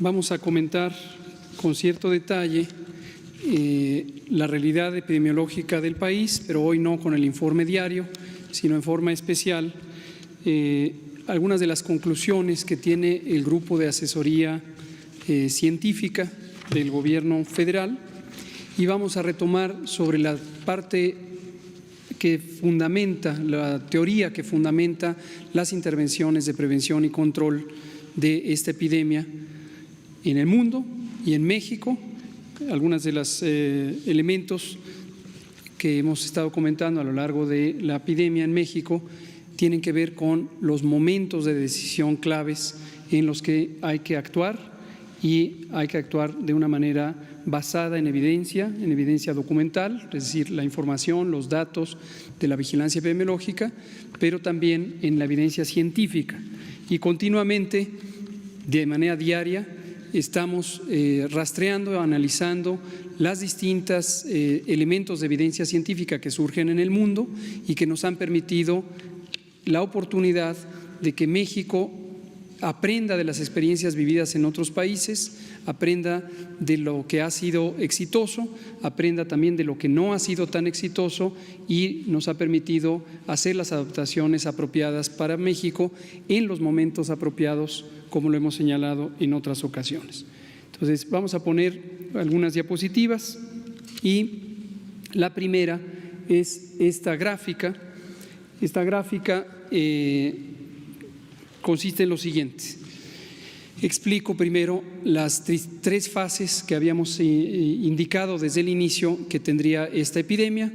Vamos a comentar con cierto detalle la realidad epidemiológica del país, pero hoy no con el informe diario, sino en forma especial, algunas de las conclusiones que tiene el grupo de asesoría científica del Gobierno federal, y vamos a retomar sobre la parte que fundamenta, la teoría que fundamenta las intervenciones de prevención y control de esta epidemia en el mundo y en México. Algunos de los elementos que hemos estado comentando a lo largo de la epidemia en México tienen que ver con los momentos de decisión claves en los que hay que actuar, y hay que actuar de una manera basada en evidencia documental, es decir, la información, los datos de la vigilancia epidemiológica, pero también en la evidencia científica. Y continuamente, de manera diaria, estamos rastreando, analizando las distintas elementos de evidencia científica que surgen en el mundo y que nos han permitido la oportunidad de que México aprenda de las experiencias vividas en otros países, aprenda de lo que ha sido exitoso, aprenda también de lo que no ha sido tan exitoso, y nos ha permitido hacer las adaptaciones apropiadas para México en los momentos apropiados, como lo hemos señalado en otras ocasiones. Entonces, vamos a poner algunas diapositivas, y la primera es esta gráfica. Esta gráfica consiste en lo siguiente. Explico primero las tres fases que habíamos indicado desde el inicio que tendría esta epidemia.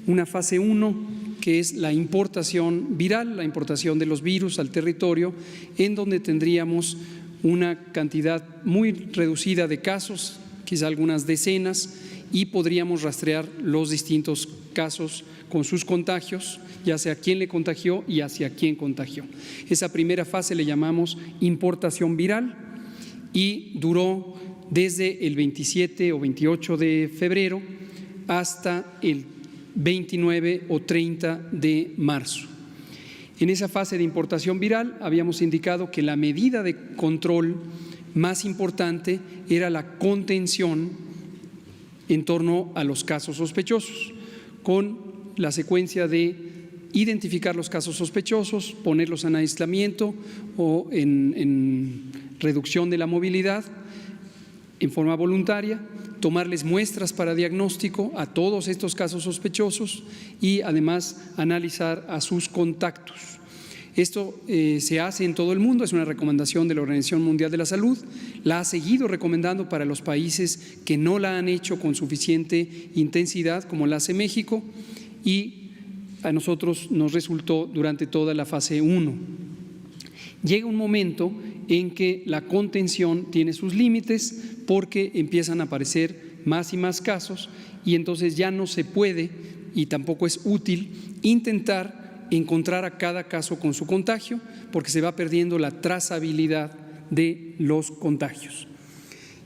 Una fase 1, que es la importación viral, la importación de los virus al territorio, en donde tendríamos una cantidad muy reducida de casos, quizá algunas decenas, y podríamos rastrear los distintos casos con sus contagios, ya sea quién le contagió y hacia quién contagió. Esa primera fase le llamamos importación viral y duró desde el 27 o 28 de febrero hasta el 29 o 30 de marzo. En esa fase de importación viral habíamos indicado que la medida de control más importante era la contención en torno a los casos sospechosos, con la secuencia de identificar los casos sospechosos, ponerlos en aislamiento o en reducción de la movilidad en forma voluntaria, tomarles muestras para diagnóstico a todos estos casos sospechosos y además analizar a sus contactos. Esto se hace en todo el mundo, es una recomendación de la Organización Mundial de la Salud, la ha seguido recomendando para los países que no la han hecho con suficiente intensidad, como la hace México, y a nosotros nos resultó durante toda la fase 1. Llega un momento en que la contención tiene sus límites porque empiezan a aparecer más y más casos, y entonces ya no se puede y tampoco es útil intentar encontrar a cada caso con su contagio, porque se va perdiendo la trazabilidad de los contagios.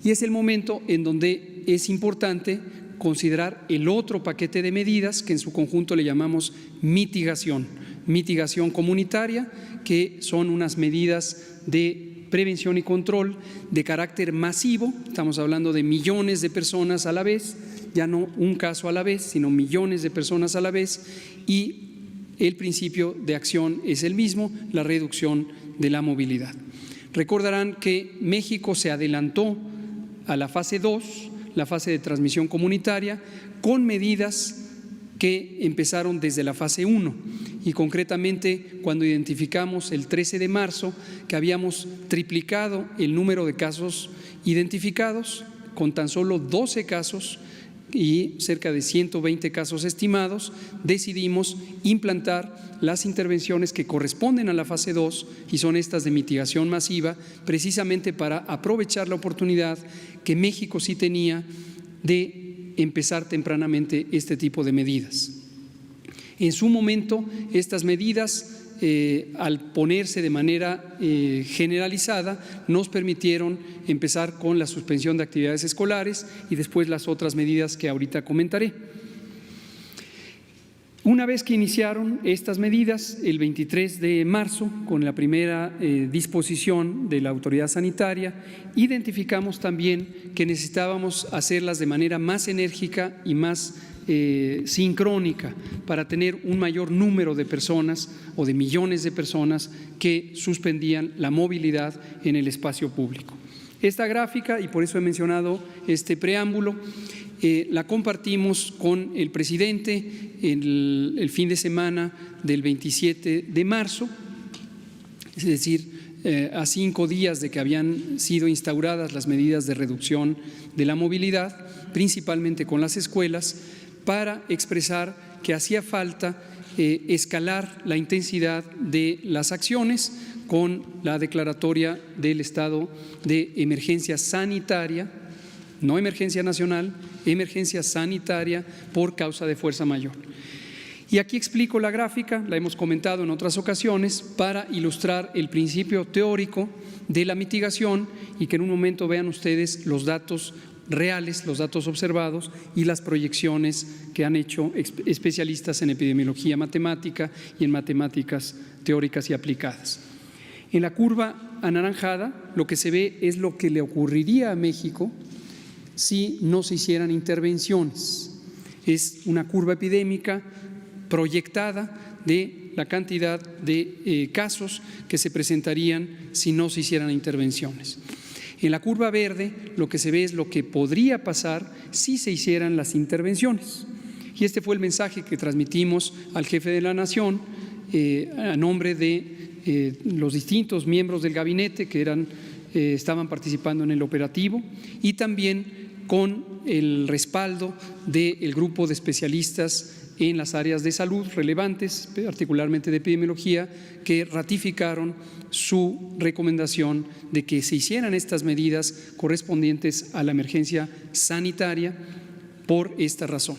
Y es el momento en donde es importante considerar el otro paquete de medidas que en su conjunto le llamamos mitigación comunitaria, que son unas medidas de prevención y control de carácter masivo. Estamos hablando de millones de personas a la vez, ya no un caso a la vez, sino millones de personas a la vez, y el principio de acción es el mismo, la reducción de la movilidad. Recordarán que México se adelantó a la fase 2, la fase de transmisión comunitaria, con medidas que empezaron desde la fase 1, y concretamente cuando identificamos el 13 de marzo que habíamos triplicado el número de casos identificados con tan solo 12 casos y cerca de 120 casos estimados, decidimos implantar las intervenciones que corresponden a la fase 2, y son estas de mitigación masiva, precisamente para aprovechar la oportunidad que México sí tenía de empezar tempranamente este tipo de medidas. En su momento, estas medidas, al ponerse de manera generalizada, nos permitieron empezar con la suspensión de actividades escolares y después las otras medidas que ahorita comentaré. Una vez que iniciaron estas medidas, el 23 de marzo, con la primera disposición de la autoridad sanitaria, identificamos también que necesitábamos hacerlas de manera más enérgica y más sincrónica para tener un mayor número de personas o de millones de personas que suspendían la movilidad en el espacio público. Esta gráfica, y por eso he mencionado este preámbulo, la compartimos con el presidente el fin de semana del 27 de marzo, es decir, a 5 días de que habían sido instauradas las medidas de reducción de la movilidad, principalmente con las escuelas, para expresar que hacía falta escalar la intensidad de las acciones con la declaratoria del estado de emergencia sanitaria, no emergencia nacional, emergencia sanitaria por causa de fuerza mayor. Y aquí explico la gráfica, la hemos comentado en otras ocasiones, para ilustrar el principio teórico de la mitigación y que en un momento vean ustedes los datos reales, los datos observados y las proyecciones que han hecho especialistas en epidemiología matemática y en matemáticas teóricas y aplicadas. En la curva anaranjada lo que se ve es lo que le ocurriría a México si no se hicieran intervenciones. Es una curva epidémica proyectada de la cantidad de casos que se presentarían si no se hicieran intervenciones. En la curva verde lo que se ve es lo que podría pasar si se hicieran las intervenciones. Y este fue el mensaje que transmitimos al jefe de la Nación a nombre de los distintos miembros del gabinete que estaban participando en el operativo y también con el respaldo del grupo de especialistas en las áreas de salud relevantes, particularmente de epidemiología, que ratificaron su recomendación de que se hicieran estas medidas correspondientes a la emergencia sanitaria por esta razón.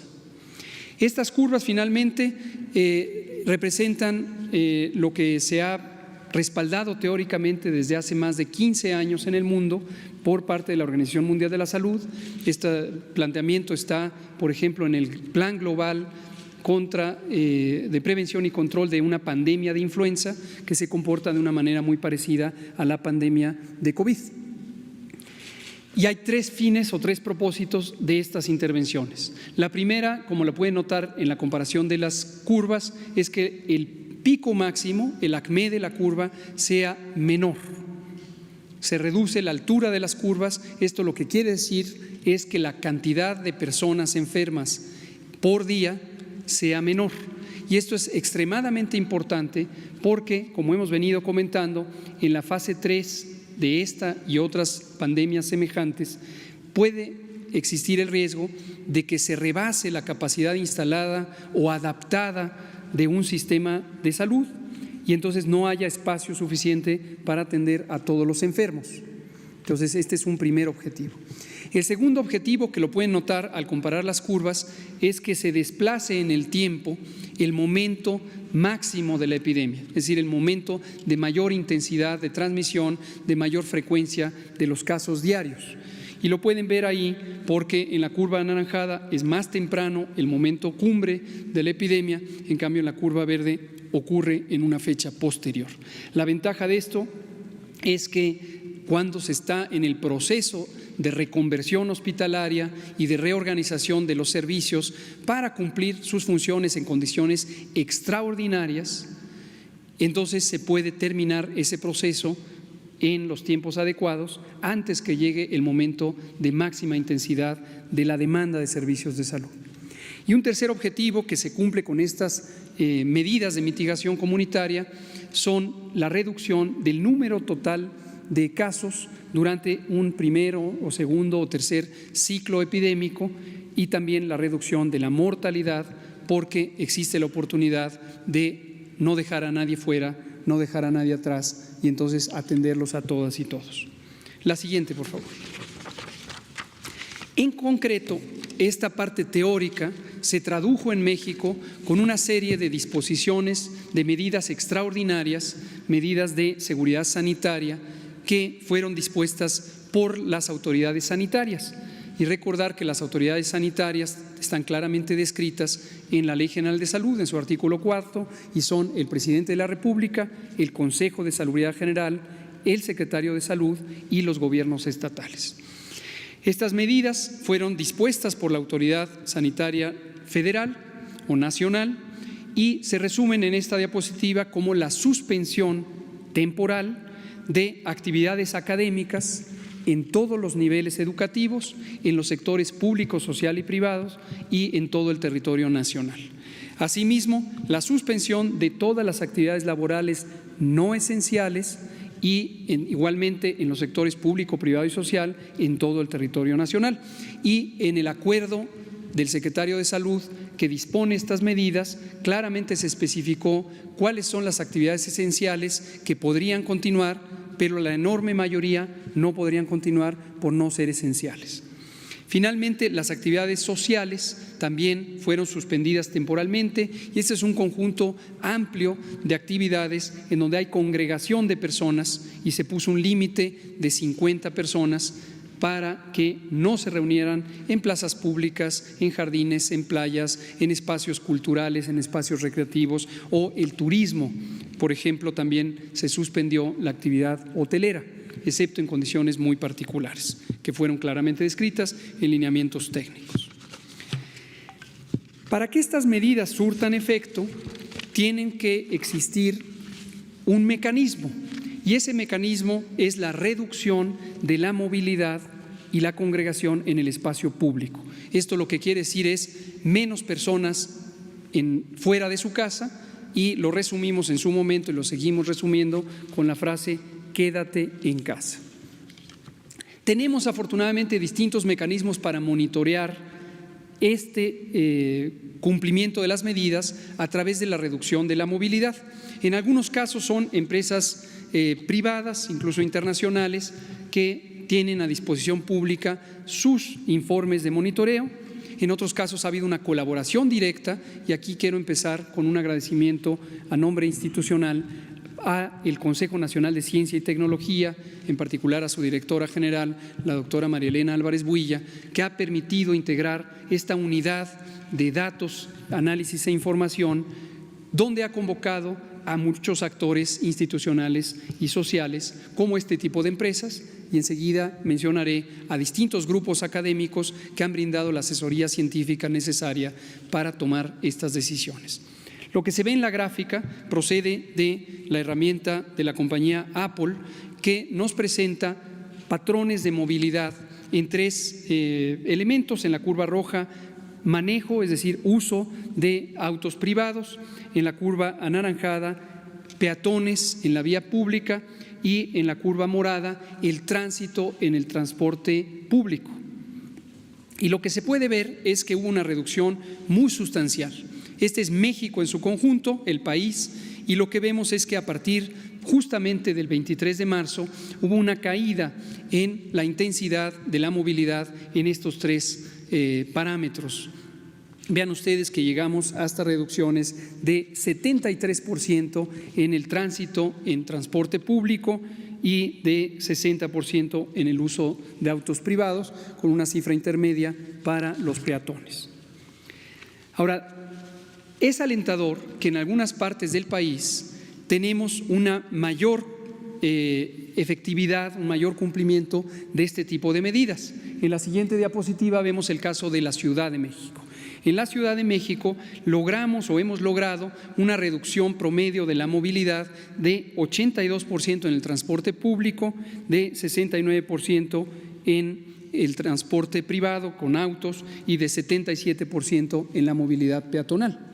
Estas curvas finalmente representan lo que se ha respaldado teóricamente desde hace más de 15 años en el mundo por parte de la Organización Mundial de la Salud. Este planteamiento está, por ejemplo, en el Plan Global de prevención y control de una pandemia de influenza que se comporta de una manera muy parecida a la pandemia de COVID. Y hay 3 fines o 3 propósitos de estas intervenciones. La primera, como lo pueden notar en la comparación de las curvas, es que el pico máximo, el acmé de la curva, sea menor. Se reduce la altura de las curvas. Esto lo que quiere decir es que la cantidad de personas enfermas por día sea menor. Y esto es extremadamente importante porque, como hemos venido comentando, en la fase 3 de esta y otras pandemias semejantes puede existir el riesgo de que se rebase la capacidad instalada o adaptada de un sistema de salud y entonces no haya espacio suficiente para atender a todos los enfermos. Entonces este es un primer objetivo. El segundo objetivo, que lo pueden notar al comparar las curvas, es que se desplace en el tiempo el momento máximo de la epidemia, es decir, el momento de mayor intensidad de transmisión, de mayor frecuencia de los casos diarios. Y lo pueden ver ahí porque en la curva anaranjada es más temprano el momento cumbre de la epidemia, en cambio en la curva verde ocurre en una fecha posterior. La ventaja de esto es que cuando se está en el proceso de reconversión hospitalaria y de reorganización de los servicios para cumplir sus funciones en condiciones extraordinarias, entonces se puede terminar ese proceso en los tiempos adecuados antes que llegue el momento de máxima intensidad de la demanda de servicios de salud. Y un tercer objetivo que se cumple con estas medidas de mitigación comunitaria son la reducción del número total de casos durante un primero o segundo o tercer ciclo epidémico y también la reducción de la mortalidad, porque existe la oportunidad de no dejar a nadie fuera, no dejar a nadie atrás y entonces atenderlos a todas y todos. La siguiente, por favor. En concreto, esta parte teórica se tradujo en México con una serie de disposiciones de medidas extraordinarias, medidas de seguridad sanitaria, que fueron dispuestas por las autoridades sanitarias. y recordar que las autoridades sanitarias están claramente descritas en la Ley General de Salud, en su artículo 4, y son el Presidente de la República, el Consejo de Salubridad General, el Secretario de Salud y los gobiernos estatales. Estas medidas fueron dispuestas por la Autoridad Sanitaria Federal o Nacional y se resumen en esta diapositiva como la suspensión temporal de actividades académicas en todos los niveles educativos, en los sectores público, social y privados y en todo el territorio nacional. Asimismo, la suspensión de todas las actividades laborales no esenciales y igualmente en los sectores público, privado y social en todo el territorio nacional. Y en el acuerdo del secretario de Salud que dispone estas medidas, claramente se especificó cuáles son las actividades esenciales que podrían continuar, pero la enorme mayoría no podrían continuar por no ser esenciales. Finalmente, las actividades sociales también fueron suspendidas temporalmente y este es un conjunto amplio de actividades en donde hay congregación de personas y se puso un límite de 50 personas para que no se reunieran en plazas públicas, en jardines, en playas, en espacios culturales, en espacios recreativos o el turismo. Por ejemplo, también se suspendió la actividad hotelera, excepto en condiciones muy particulares, que fueron claramente descritas en lineamientos técnicos. Para que estas medidas surtan efecto, tienen que existir un mecanismo, y ese mecanismo es la reducción de la movilidad y la congregación en el espacio público. Esto lo que quiere decir es menos personas fuera de su casa, y lo resumimos en su momento y lo seguimos resumiendo con la frase quédate en casa. Tenemos afortunadamente distintos mecanismos para monitorear este cumplimiento de las medidas a través de la reducción de la movilidad. En algunos casos son empresas privadas, incluso internacionales, que tienen a disposición pública sus informes de monitoreo. En otros casos ha habido una colaboración directa y aquí quiero empezar con un agradecimiento a nombre institucional al Consejo Nacional de Ciencia y Tecnología, en particular a su directora general, la doctora María Elena Álvarez Builla, que ha permitido integrar esta unidad de datos, análisis e información, donde ha convocado a muchos actores institucionales y sociales como este tipo de empresas, y enseguida mencionaré a distintos grupos académicos que han brindado la asesoría científica necesaria para tomar estas decisiones. Lo que se ve en la gráfica procede de la herramienta de la compañía Apple, que nos presenta patrones de movilidad en tres elementos. En la curva roja, manejo, es decir, uso de autos privados; en la curva anaranjada, peatones en la vía pública; y en la curva morada, el tránsito en el transporte público. Y lo que se puede ver es que hubo una reducción muy sustancial. Este es México en su conjunto, el país, y lo que vemos es que a partir justamente del 23 de marzo hubo una caída en la intensidad de la movilidad en estos tres parámetros. Vean ustedes que llegamos hasta reducciones de 73% en el tránsito en transporte público y de 60% en el uso de autos privados, con una cifra intermedia para los peatones. Ahora, es alentador que en algunas partes del país tenemos una mayor efectividad, un mayor cumplimiento de este tipo de medidas. En la siguiente diapositiva vemos el caso de la Ciudad de México. En la Ciudad de México hemos logrado una reducción promedio de la movilidad de 82% en el transporte público, de 69% en el transporte privado con autos y de 77% en la movilidad peatonal.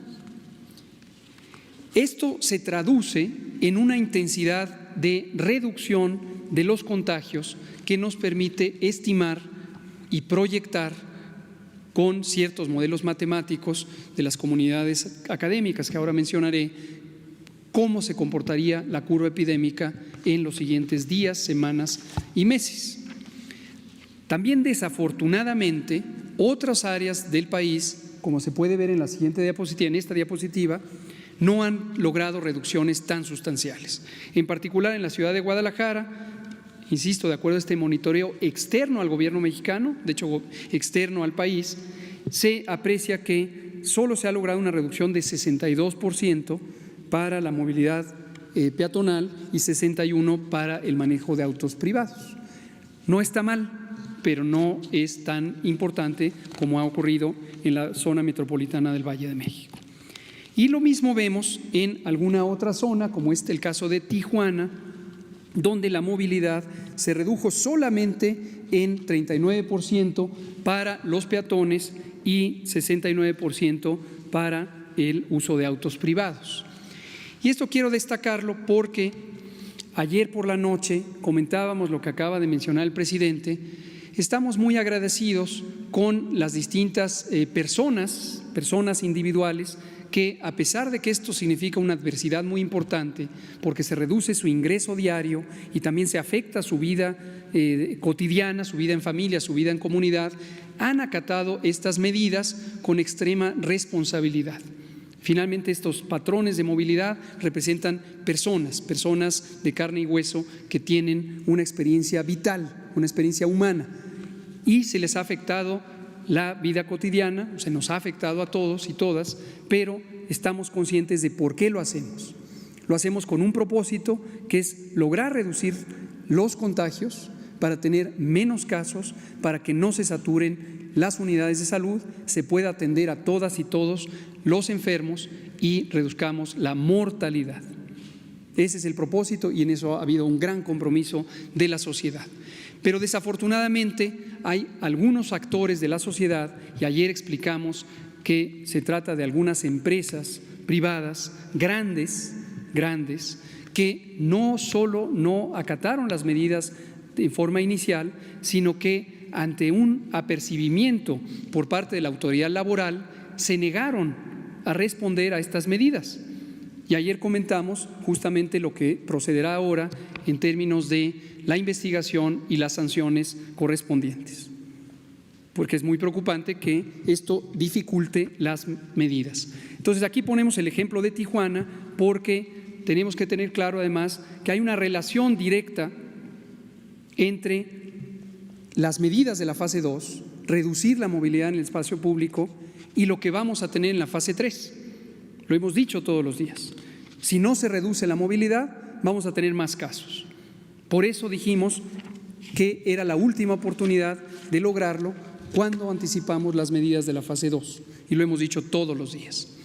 Esto se traduce en una intensidad de reducción de los contagios que nos permite estimar y proyectar con ciertos modelos matemáticos de las comunidades académicas que ahora mencionaré, cómo se comportaría la curva epidémica en los siguientes días, semanas y meses. También, desafortunadamente, otras áreas del país, como se puede ver en la siguiente diapositiva, en esta diapositiva, no han logrado reducciones tan sustanciales. En particular, en la ciudad de Guadalajara, insisto, de acuerdo a este monitoreo externo al gobierno mexicano, de hecho externo al país, se aprecia que solo se ha logrado una reducción de 62% para la movilidad peatonal y 61% para el manejo de autos privados. No está mal, pero no es tan importante como ha ocurrido en la zona metropolitana del Valle de México. Y lo mismo vemos en alguna otra zona, como es el caso de Tijuana, donde la movilidad se redujo solamente en 39% para los peatones y 69% para el uso de autos privados. Y esto quiero destacarlo porque ayer por la noche comentábamos lo que acaba de mencionar el presidente. Estamos muy agradecidos con las distintas personas individuales que, a pesar de que esto significa una adversidad muy importante, porque se reduce su ingreso diario y también se afecta su vida cotidiana, su vida en familia, su vida en comunidad, han acatado estas medidas con extrema responsabilidad. Finalmente, estos patrones de movilidad representan personas de carne y hueso que tienen una experiencia vital, una experiencia humana, y se les ha afectado la vida cotidiana, se nos ha afectado a todos y todas, pero estamos conscientes de por qué lo hacemos. Lo hacemos con un propósito, que es lograr reducir los contagios para tener menos casos, para que no se saturen las unidades de salud, se pueda atender a todas y todos los enfermos y reduzcamos la mortalidad. Ese es el propósito y en eso ha habido un gran compromiso de la sociedad. Pero desafortunadamente hay algunos actores de la sociedad, y ayer explicamos que se trata de algunas empresas privadas grandes, que no solo no acataron las medidas de forma inicial, sino que ante un apercibimiento por parte de la autoridad laboral se negaron a responder a estas medidas. Y ayer comentamos justamente lo que procederá ahora en términos de la investigación y las sanciones correspondientes, porque es muy preocupante que esto dificulte las medidas. Entonces, aquí ponemos el ejemplo de Tijuana porque tenemos que tener claro además que hay una relación directa entre las medidas de la fase 2, reducir la movilidad en el espacio público, y lo que vamos a tener en la fase 3. Lo hemos dicho todos los días. Si no se reduce la movilidad, vamos a tener más casos. Por eso dijimos que era la última oportunidad de lograrlo cuando anticipamos las medidas de la fase 2, y lo hemos dicho todos los días.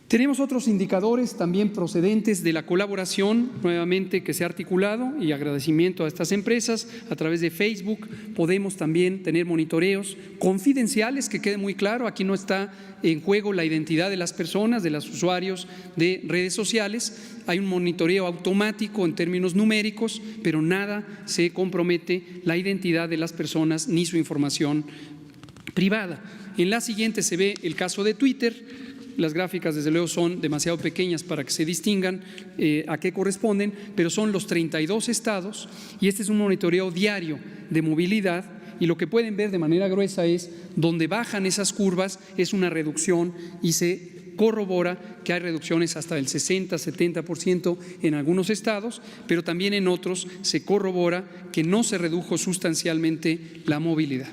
Tenemos otros indicadores también procedentes de la colaboración, nuevamente, que se ha articulado, y agradecimiento a estas empresas. A través de Facebook podemos también tener monitoreos confidenciales, que quede muy claro, aquí no está en juego la identidad de las personas, de los usuarios de redes sociales. Hay un monitoreo automático en términos numéricos, pero nada se compromete la identidad de las personas ni su información privada. En la siguiente se ve el caso de Twitter. Las gráficas, desde luego, son demasiado pequeñas para que se distingan a qué corresponden, pero son los 32 estados, y este es un monitoreo diario de movilidad, y lo que pueden ver de manera gruesa es donde bajan esas curvas, es una reducción, y se corrobora que hay reducciones hasta del 60-70% en algunos estados, pero también en otros se corrobora que no se redujo sustancialmente la movilidad.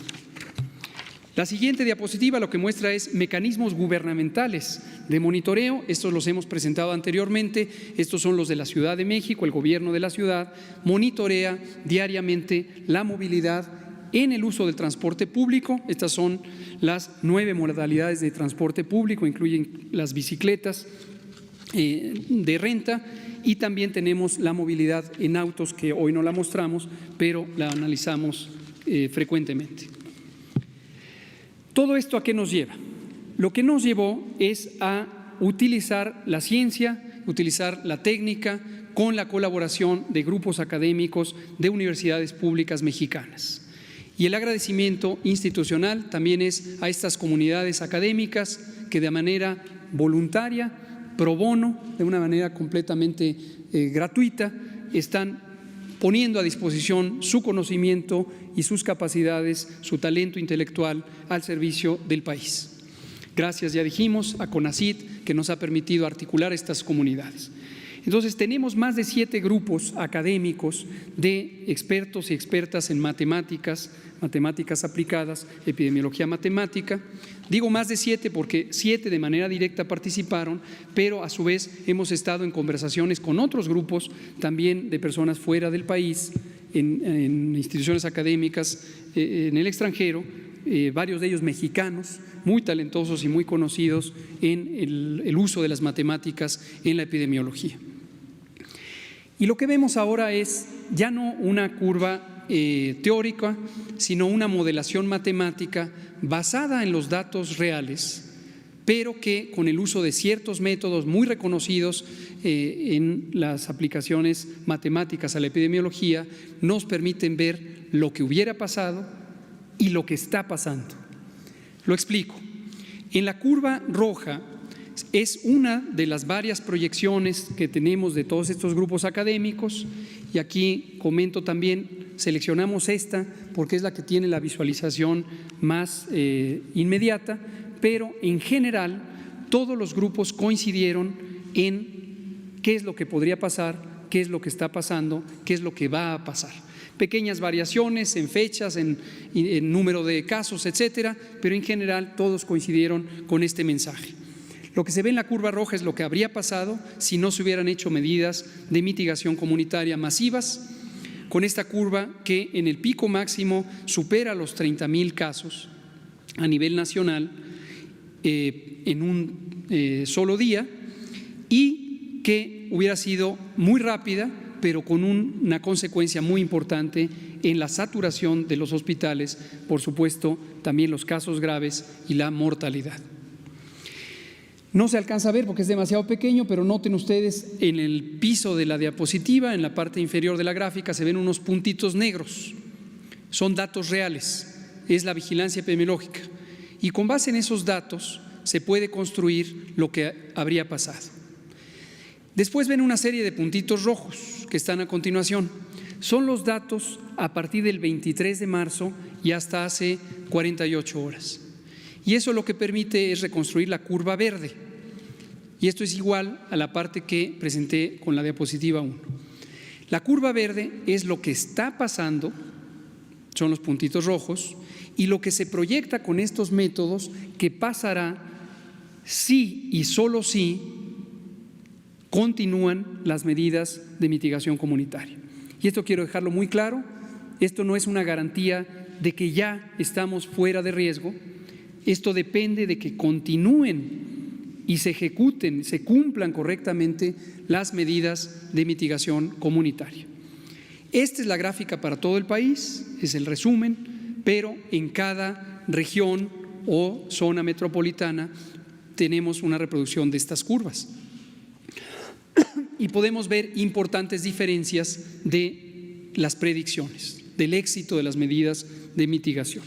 La siguiente diapositiva lo que muestra es mecanismos gubernamentales de monitoreo. Estos los hemos presentado anteriormente. Estos son los de la Ciudad de México. El gobierno de la ciudad monitorea diariamente la movilidad en el uso del transporte público. Estas son las 9 modalidades de transporte público, incluyen las bicicletas de renta, y también tenemos la movilidad en autos, que hoy no la mostramos, pero la analizamos frecuentemente. ¿Todo esto a qué nos lleva? Lo que nos llevó es a utilizar la ciencia, utilizar la técnica con la colaboración de grupos académicos de universidades públicas mexicanas. Y el agradecimiento institucional también es a estas comunidades académicas que de manera voluntaria, pro bono, de una manera completamente gratuita, están poniendo a disposición su conocimiento y sus capacidades, su talento intelectual al servicio del país. Gracias, ya dijimos, a CONACYT, que nos ha permitido articular estas comunidades. Entonces, tenemos más de 7 grupos académicos de expertos y expertas en matemáticas, matemáticas aplicadas, epidemiología matemática. Digo más de 7 porque 7 de manera directa participaron, pero a su vez hemos estado en conversaciones con otros grupos también de personas fuera del país, en instituciones académicas en el extranjero, varios de ellos mexicanos, muy talentosos y muy conocidos en el uso de las matemáticas en la epidemiología. Y lo que vemos ahora es ya no una curva teórica, sino una modelación matemática basada en los datos reales, pero que con el uso de ciertos métodos muy reconocidos en las aplicaciones matemáticas a la epidemiología nos permiten ver lo que hubiera pasado y lo que está pasando. Lo explico. En la curva roja es una de las varias proyecciones que tenemos de todos estos grupos académicos, y aquí comento también, seleccionamos esta porque es la que tiene la visualización más inmediata, pero en general todos los grupos coincidieron en qué es lo que podría pasar, qué es lo que está pasando, qué es lo que va a pasar. Pequeñas variaciones en fechas, en número de casos, etcétera, pero en general todos coincidieron con este mensaje. Lo que se ve en la curva roja es lo que habría pasado si no se hubieran hecho medidas de mitigación comunitaria masivas, con esta curva que en el pico máximo supera los 30,000 casos a nivel nacional en un solo día, y que hubiera sido muy rápida, pero con una consecuencia muy importante en la saturación de los hospitales, por supuesto, también los casos graves y la mortalidad. No se alcanza a ver porque es demasiado pequeño, pero noten ustedes en el piso de la diapositiva, en la parte inferior de la gráfica, se ven unos puntitos negros. Son datos reales, es la vigilancia epidemiológica. Y con base en esos datos se puede construir lo que habría pasado. Después ven una serie de puntitos rojos que están a continuación. Son los datos a partir del 23 de marzo y hasta hace 48 horas. Y eso lo que permite es reconstruir la curva verde. Y esto es igual a la parte que presenté con la diapositiva 1. La curva verde es lo que está pasando, son los puntitos rojos, y lo que se proyecta con estos métodos que pasará si y solo si continúan las medidas de mitigación comunitaria. Y esto quiero dejarlo muy claro, esto no es una garantía de que ya estamos fuera de riesgo, esto depende de que continúen y se ejecuten, se cumplan correctamente las medidas de mitigación comunitaria. Esta es la gráfica para todo el país, es el resumen, pero en cada región o zona metropolitana tenemos una reproducción de estas curvas. Y podemos ver importantes diferencias de las predicciones, del éxito de las medidas de mitigación.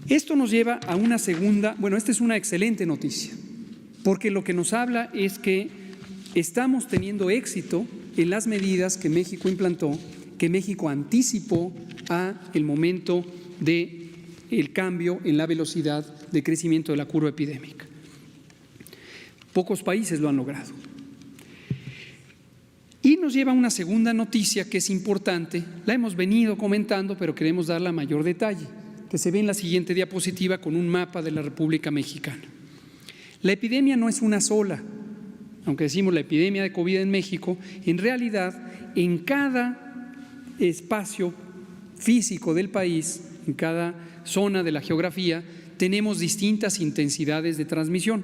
Esto nos lleva a una segunda, bueno, esta es una excelente noticia, porque lo que nos habla es que estamos teniendo éxito en las medidas que México implantó, que México anticipó a el momento del cambio en la velocidad de crecimiento de la curva epidémica. Pocos países lo han logrado. Y nos lleva a una segunda noticia que es importante, la hemos venido comentando, pero queremos darle mayor detalle, que se ve en la siguiente diapositiva con un mapa de la República Mexicana. La epidemia no es una sola, aunque decimos la epidemia de COVID en México, en realidad en cada espacio físico del país, en cada zona de la geografía, tenemos distintas intensidades de transmisión.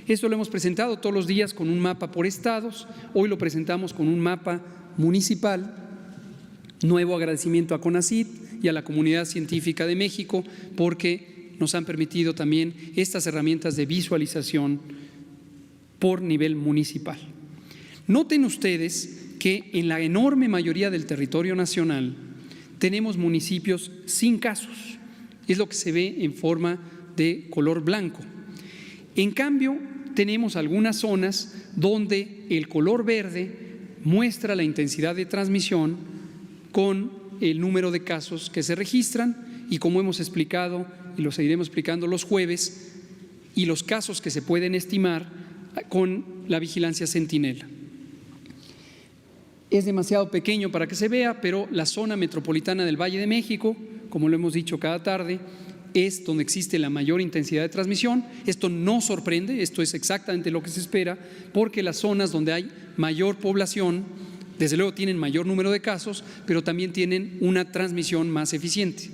Esto lo hemos presentado todos los días con un mapa por estados, hoy lo presentamos con un mapa municipal. Nuevo agradecimiento a CONACYT y a la Comunidad Científica de México porque nos han permitido también estas herramientas de visualización por nivel municipal. Noten ustedes que en la enorme mayoría del territorio nacional tenemos municipios sin casos, es lo que se ve en forma de color blanco. En cambio, tenemos algunas zonas donde el color verde muestra la intensidad de transmisión con el número de casos que se registran y, como hemos explicado y lo seguiremos explicando los jueves, y los casos que se pueden estimar con la vigilancia centinela. Es demasiado pequeño para que se vea, pero la zona metropolitana del Valle de México, como lo hemos dicho cada tarde, es donde existe la mayor intensidad de transmisión. Esto no sorprende, esto es exactamente lo que se espera, porque las zonas donde hay mayor población, desde luego tienen mayor número de casos, pero también tienen una transmisión más eficiente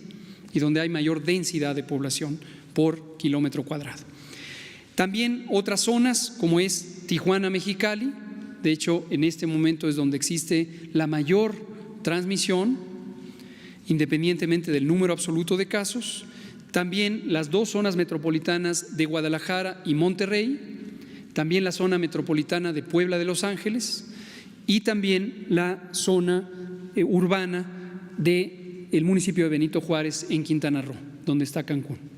y donde hay mayor densidad de población por kilómetro cuadrado. También otras zonas como es Tijuana, Mexicali, de hecho en este momento es donde existe la mayor transmisión, independientemente del número absoluto de casos. También las dos zonas metropolitanas de Guadalajara y Monterrey, también la zona metropolitana de Puebla de Los Ángeles y también la zona urbana del municipio de Benito Juárez en Quintana Roo, donde está Cancún.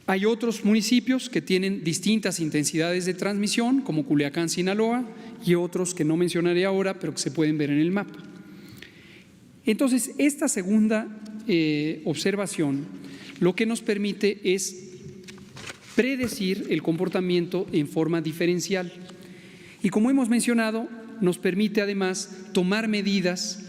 Hay otros municipios que tienen distintas intensidades de transmisión, como Culiacán, Sinaloa, y otros que no mencionaré ahora, pero que se pueden ver en el mapa. Entonces, esta segunda observación lo que nos permite es predecir el comportamiento en forma diferencial. Y como hemos mencionado, nos permite además tomar medidas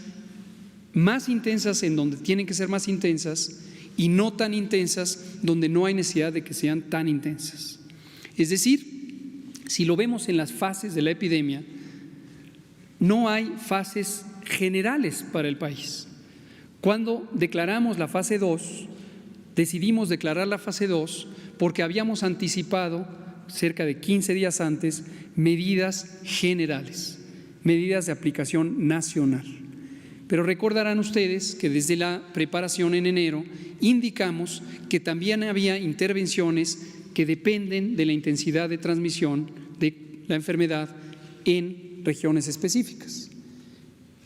más intensas en donde tienen que ser más intensas y no tan intensas donde no hay necesidad de que sean tan intensas. Es decir, si lo vemos en las fases de la epidemia, no hay fases generales para el país. Cuando declaramos la fase 2, decidimos declarar la fase 2 porque habíamos anticipado cerca de 15 días antes medidas generales, medidas de aplicación nacional. Pero recordarán ustedes que desde la preparación en enero indicamos que también había intervenciones que dependen de la intensidad de transmisión de la enfermedad en regiones específicas.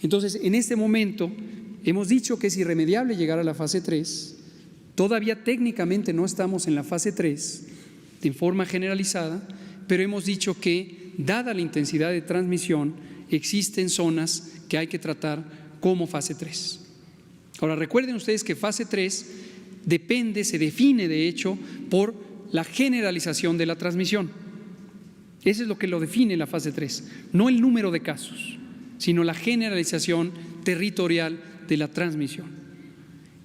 Entonces, en este momento hemos dicho que es irremediable llegar a la fase 3, todavía técnicamente no estamos en la fase 3 de forma generalizada, pero hemos dicho que, dada la intensidad de transmisión, existen zonas que hay que tratar como fase 3. Ahora, recuerden ustedes que fase 3 se define de hecho por la generalización de la transmisión. Eso es lo que lo define la fase 3, no el número de casos, sino la generalización territorial de la transmisión.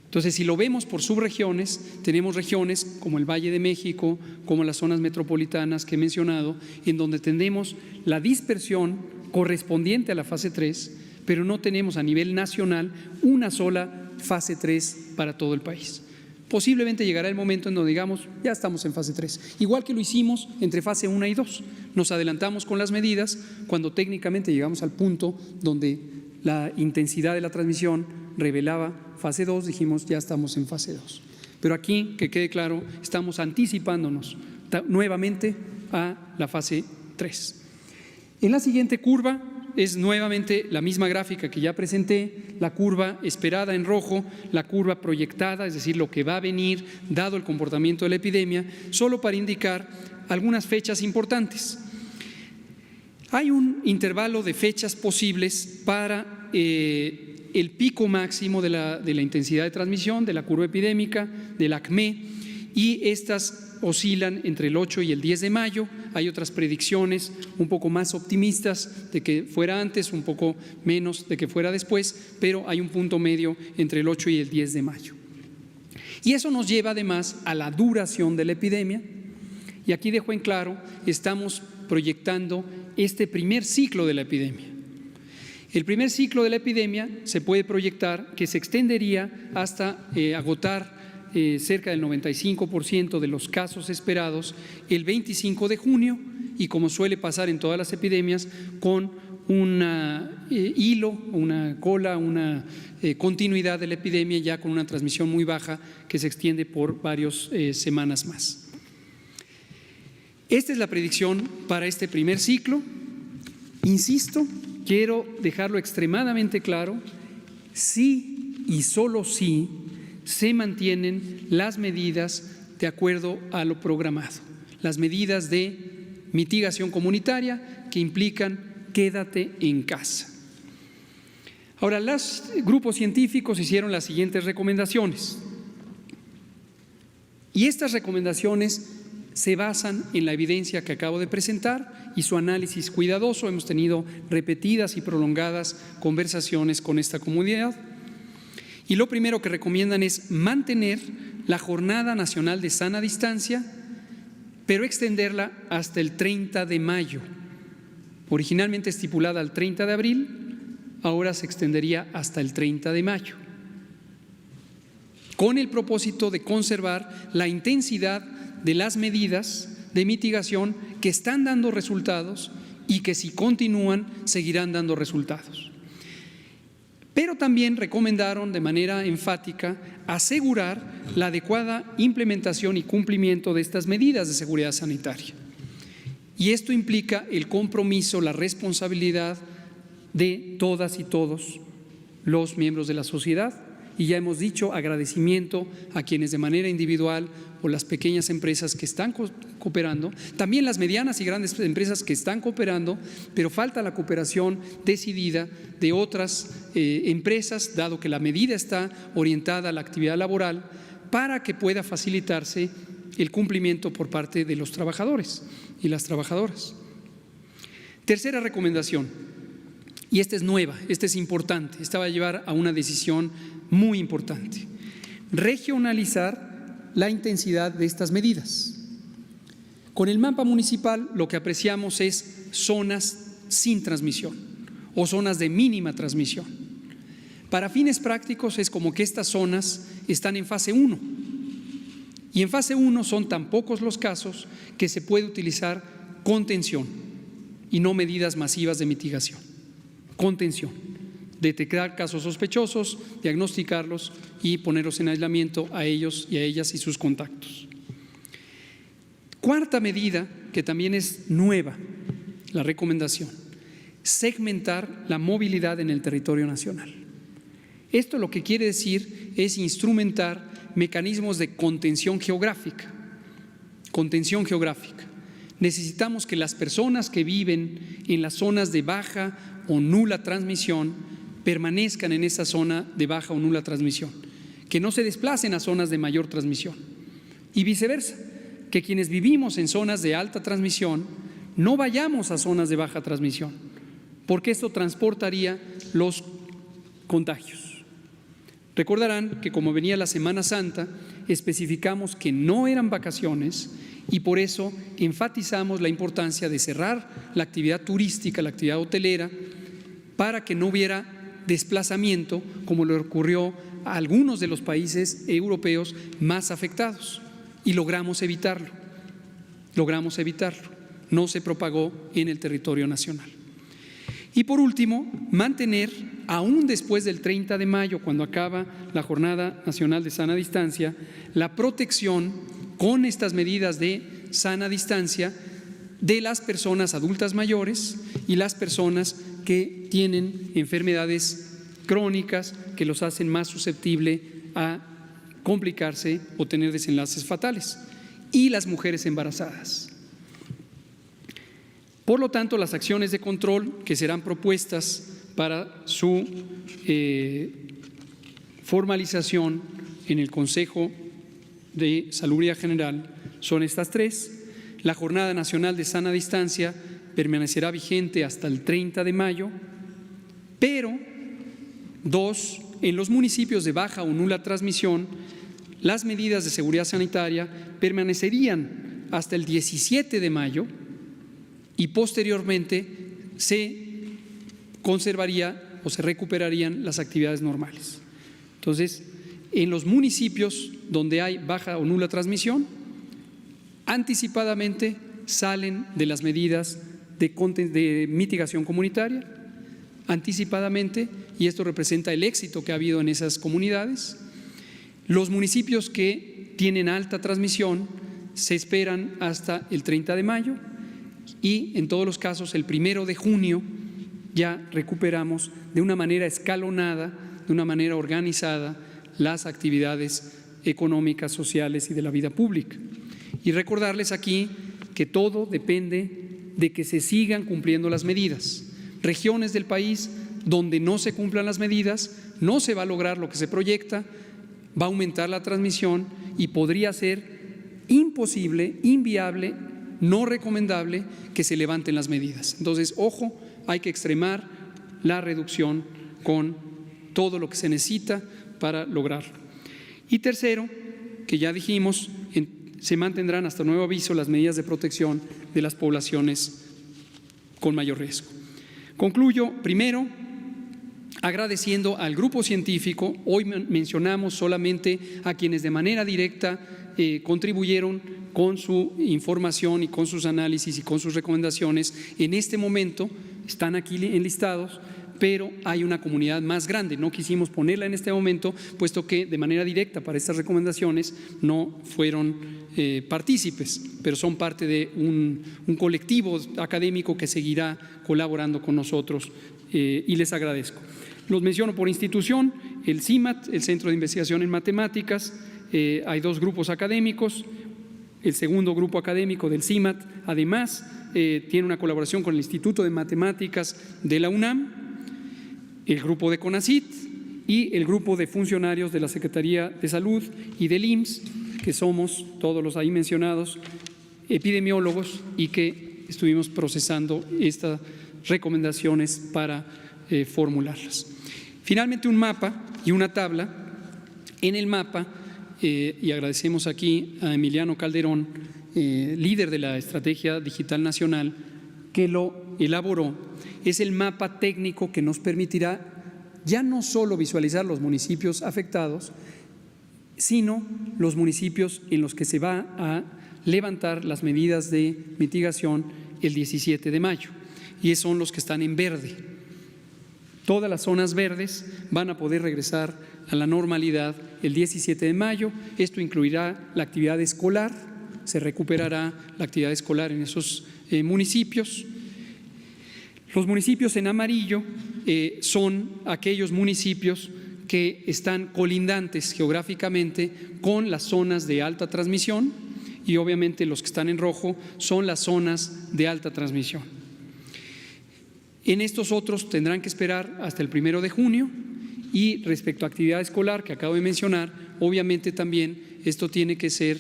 Entonces, si lo vemos por subregiones, tenemos regiones como el Valle de México, como las zonas metropolitanas que he mencionado, en donde tenemos la dispersión correspondiente a la fase 3, pero no tenemos a nivel nacional una sola fase 3 para todo el país. Posiblemente llegará el momento en donde digamos, ya estamos en fase 3, igual que lo hicimos entre fase 1 y 2. Nos adelantamos con las medidas cuando técnicamente llegamos al punto donde la intensidad de la transmisión revelaba fase 2, dijimos, ya estamos en fase 2. Pero aquí, que quede claro, estamos anticipándonos nuevamente a la fase 3. En la siguiente curva es nuevamente la misma gráfica que ya presenté, la curva esperada en rojo, la curva proyectada, es decir, lo que va a venir dado el comportamiento de la epidemia, solo para indicar algunas fechas importantes. Hay un intervalo de fechas posibles para el pico máximo de la intensidad de transmisión, de la curva epidémica, del ACME, y estas oscilan entre el 8 y el 10 de mayo. Hay otras predicciones un poco más optimistas de que fuera antes, un poco menos de que fuera después, pero hay un punto medio entre el 8 y el 10 de mayo. Y eso nos lleva además a la duración de la epidemia, y aquí dejo en claro, estamos proyectando este primer ciclo de la epidemia. El primer ciclo de la epidemia se puede proyectar que se extendería hasta agotar cerca del 95% de los casos esperados el 25 de junio y, como suele pasar en todas las epidemias, con un hilo, una cola, una continuidad de la epidemia ya con una transmisión muy baja que se extiende por varias semanas más. Esta es la predicción para este primer ciclo. Insisto, quiero dejarlo extremadamente claro, si y solo si se mantienen las medidas de acuerdo a lo programado, las medidas de mitigación comunitaria que implican quédate en casa. Ahora, los grupos científicos hicieron las siguientes recomendaciones y estas recomendaciones se basan en la evidencia que acabo de presentar y su análisis cuidadoso. Hemos tenido repetidas y prolongadas conversaciones con esta comunidad. Y lo primero que recomiendan es mantener la Jornada Nacional de Sana Distancia, pero extenderla hasta el 30 de mayo. Originalmente estipulada al 30 de abril, ahora se extendería hasta el 30 de mayo, con el propósito de conservar la intensidad de las medidas de mitigación que están dando resultados y que si continúan seguirán dando resultados. Pero también recomendaron de manera enfática asegurar la adecuada implementación y cumplimiento de estas medidas de seguridad sanitaria. Y esto implica el compromiso, la responsabilidad de todas y todos los miembros de la sociedad. Y ya hemos dicho, agradecimiento a quienes de manera individual o las pequeñas empresas que están cooperando, también las medianas y grandes empresas que están cooperando, pero falta la cooperación decidida de otras empresas, dado que la medida está orientada a la actividad laboral, para que pueda facilitarse el cumplimiento por parte de los trabajadores y las trabajadoras. Tercera recomendación, y esta es nueva, esta es importante, esta va a llevar a una decisión muy importante: regionalizar la intensidad de estas medidas. Con el mapa municipal lo que apreciamos es zonas sin transmisión o zonas de mínima transmisión. Para fines prácticos es como que estas zonas están en fase 1 y en fase 1 son tan pocos los casos que se puede utilizar contención y no medidas masivas de mitigación. Contención, detectar casos sospechosos, diagnosticarlos y ponerlos en aislamiento a ellos y a ellas y sus contactos. Cuarta medida, que también es nueva, la recomendación: segmentar la movilidad en el territorio nacional. Esto lo que quiere decir es instrumentar mecanismos de contención geográfica. Contención geográfica. Necesitamos que las personas que viven en las zonas de baja o nula transmisión permanezcan en esa zona de baja o nula transmisión, que no se desplacen a zonas de mayor transmisión y viceversa, que quienes vivimos en zonas de alta transmisión no vayamos a zonas de baja transmisión, porque esto transportaría los contagios. Recordarán que como venía la Semana Santa, especificamos que no eran vacaciones y por eso enfatizamos la importancia de cerrar la actividad turística, la actividad hotelera, para que no hubiera desplazamiento como le ocurrió a algunos de los países europeos más afectados, y logramos evitarlo, no se propagó en el territorio nacional. Y por último, mantener, aún después del 30 de mayo, cuando acaba la Jornada Nacional de Sana Distancia, la protección con estas medidas de sana distancia de las personas adultas mayores y las personas que tienen enfermedades crónicas que los hacen más susceptibles a complicarse o tener desenlaces fatales, y las mujeres embarazadas. Por lo tanto, las acciones de control que serán propuestas para su formalización en el Consejo de Salubridad General son estas tres. La Jornada Nacional de Sana Distancia permanecerá vigente hasta el 30 de mayo, pero en los municipios de baja o nula transmisión, las medidas de seguridad sanitaria permanecerían hasta el 17 de mayo y posteriormente se conservaría o se recuperarían las actividades normales. Entonces, en los municipios donde hay baja o nula transmisión, anticipadamente salen de las medidas de mitigación comunitaria, anticipadamente, y esto representa el éxito que ha habido en esas comunidades. Los municipios que tienen alta transmisión se esperan hasta el 30 de mayo y en todos los casos el 1 de junio ya recuperamos de una manera escalonada, de una manera organizada, las actividades económicas, sociales y de la vida pública. Y recordarles aquí que todo depende de que se sigan cumpliendo las medidas. Regiones del país donde no se cumplan las medidas, no se va a lograr lo que se proyecta, va a aumentar la transmisión y podría ser imposible, inviable, no recomendable que se levanten las medidas. Entonces, ojo, hay que extremar la reducción con todo lo que se necesita para lograrlo. Y tercero, que ya dijimos, se mantendrán hasta nuevo aviso las medidas de protección de las poblaciones con mayor riesgo. Concluyo primero agradeciendo al grupo científico. Hoy mencionamos solamente a quienes de manera directa contribuyeron con su información y con sus análisis y con sus recomendaciones. En este momento están aquí enlistados, pero hay una comunidad más grande. No quisimos ponerla en este momento, puesto que de manera directa para estas recomendaciones no fueron partícipes, pero son parte de un colectivo académico que seguirá colaborando con nosotros y les agradezco. Los menciono por institución: el CIMAT, el Centro de Investigación en Matemáticas. Hay dos grupos académicos. El segundo grupo académico del CIMAT, además, tiene una colaboración con el Instituto de Matemáticas de la UNAM, el grupo de CONACYT y el grupo de funcionarios de la Secretaría de Salud y del IMSS, que somos todos los ahí mencionados epidemiólogos y que estuvimos procesando estas recomendaciones para formularlas. Finalmente, un mapa y una tabla. En el mapa, y agradecemos aquí a Emiliano Calderón, líder de la Estrategia Digital Nacional, que lo elaboró. Es el mapa técnico que nos permitirá ya no solo visualizar los municipios afectados, sino los municipios en los que se va a levantar las medidas de mitigación el 17 de mayo, y son los que están en verde. Todas las zonas verdes van a poder regresar a la normalidad el 17 de mayo. Esto incluirá la actividad escolar, se recuperará la actividad escolar en esos municipios. Los municipios en amarillo son aquellos municipios que están colindantes geográficamente con las zonas de alta transmisión, y obviamente los que están en rojo son las zonas de alta transmisión. En estos otros tendrán que esperar hasta el 1 de junio, y respecto a actividad escolar que acabo de mencionar, obviamente también esto tiene que ser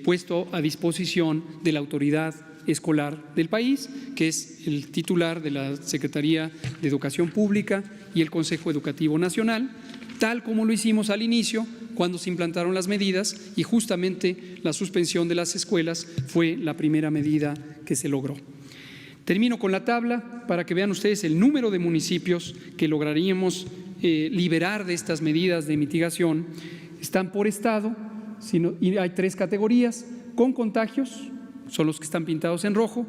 puesto a disposición de la autoridad escolar del país, que es el titular de la Secretaría de Educación Pública y el Consejo Educativo Nacional, tal como lo hicimos al inicio cuando se implantaron las medidas, y justamente la suspensión de las escuelas fue la primera medida que se logró. Termino con la tabla para que vean ustedes el número de municipios que lograríamos liberar de estas medidas de mitigación. Están por estado, y hay 3 categorías: con contagios, son los que están pintados en rojo;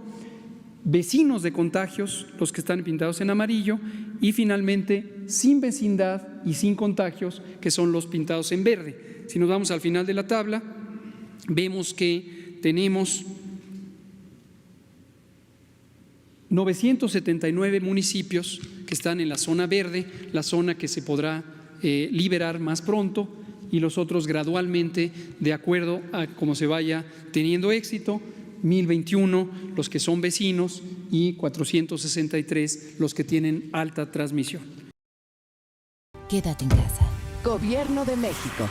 vecinos de contagios, los que están pintados en amarillo; y finalmente sin vecindad y sin contagios, que son los pintados en verde. Si nos vamos al final de la tabla, vemos que tenemos 979 municipios que están en la zona verde, la zona que se podrá liberar más pronto, y los otros gradualmente de acuerdo a cómo se vaya teniendo éxito: 1021 los que son vecinos y 463 los que tienen alta transmisión. Quédate en casa. Gobierno de México.